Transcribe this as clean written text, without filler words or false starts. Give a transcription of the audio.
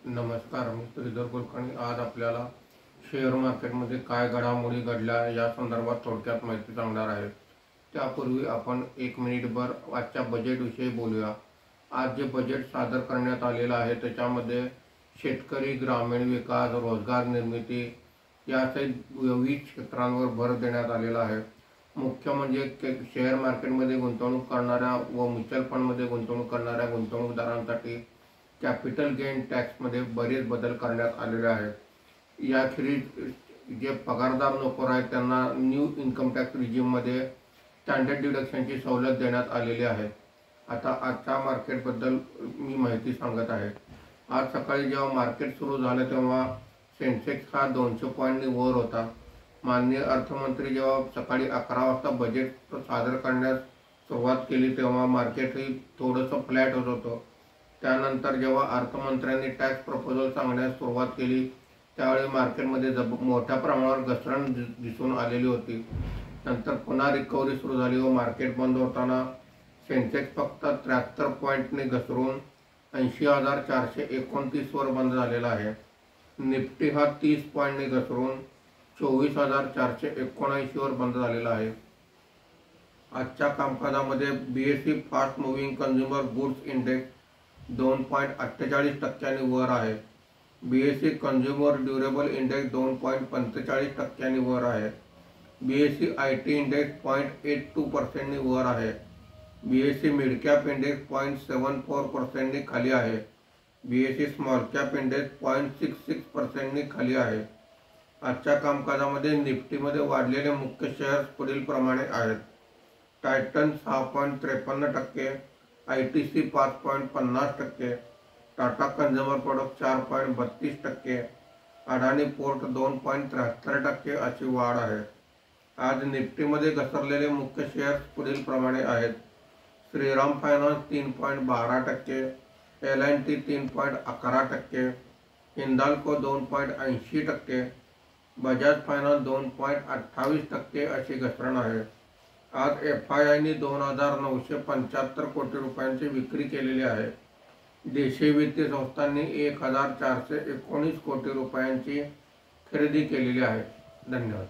नमस्कार, मी श्रीधर कुलकर्णी। आज आपल्याला शेअर मार्केटमध्ये काय घडामोडी घडल्या या संदर्भात थोडक्यात माहिती सांगणार आहे। त्यापूर्वी आपण 1 मिनिटभर आजच्या बजेटविषयी बोलूया। आज जे बजेट सादर करण्यात आलेलं आहे त्याच्यामध्ये शेतकरी, ग्रामीण विकास, रोजगार निर्मिती यासहित विविध क्षेत्रांवर भर देण्यात आलेला आहे। मुख्य म्हणजे शेअर मार्केटमध्ये गुंतवणूक करणाऱ्या व म्युच्युअल फंडमध्ये गुंतवणूक करणाऱ्या गुंतवणूकदारांसाठी कॅपिटल गेन टॅक्समध्ये बरेच बदल करण्यात आलेले आहेत। याखेरीज जे पगारदार नोकर आहेत त्यांना न्यू इन्कम टॅक्स रिजिममध्ये स्टँडर्ड डिडक्शनची सवलत देण्यात आलेली आहे। आता आजच्या मार्केटबद्दल मी माहिती सांगत आहे। आज सकाळी जेव्हा मार्केट सुरू झालं तेव्हा सेन्सेक्स हा 200 पॉईंटनी वर होता। माननीय अर्थमंत्री जेव्हा सकाळी 11 वाजता बजेट सादर करण्यास सुरुवात केली तेव्हा मार्केटही थोडंसं फ्लॅट होत होतं। त्यानंतर जेव्हा अर्थमंत्र्यांनी टॅक्स प्रपोजल सांगण्यास सुरुवात केली त्यावेळी मार्केटमध्ये मोठ्या प्रमाणावर घसरण दिसून आलेली होती। नंतर पुन्हा रिकव्हरी सुरू झाली व मार्केट बंद होताना सेन्सेक्स फक्त 73 पॉईंटने घसरून 80,429 वर बंद झालेला आहे। निफ्टी हा 30 पॉईंटने घसरून 24,479 वर बंद झालेला आहे। आजच्या कामकाजामध्ये BSE fast moving consumer goods index 2.48% वर आहे। BSE कन्झ्युमर ड्युरेबल इंडेक्स 2.45% वर आहे। BSE IT इंडेक्स 0.82% वर आहे। BSE मिड कॅप इंडेक्स 0.74% खाली आहे। BSE स्मॉल कॅप इंडेक्स 0.66% खाली आहे। आजच्या कामकाजामध्ये निफ्टीमध्ये वाढलेले मुख्य शेअर्स पुढील प्रमाणे आहेत। Titan 6.53%, ITC 5.50%, Tata consumer product 4.32%, अडानी पोर्ट 2.73% अशी वाढ आहे। आज निफ्टीमध्ये घसरलेले मुख्य शेअर्स पुढील प्रमाणे आहेत। Shriram finance 3.12%, L&T 3.11%, Hindalco 2.80%, Bajaj finance 2.28% अशी घसरण आहे। आज FIIने 2,975 कोटी रुपयांची विक्री केलेली आहे। देशी वित्तीय संस्थांनी 1,419 कोटी रुपयांची खरेदी केलेली आहे। धन्यवाद।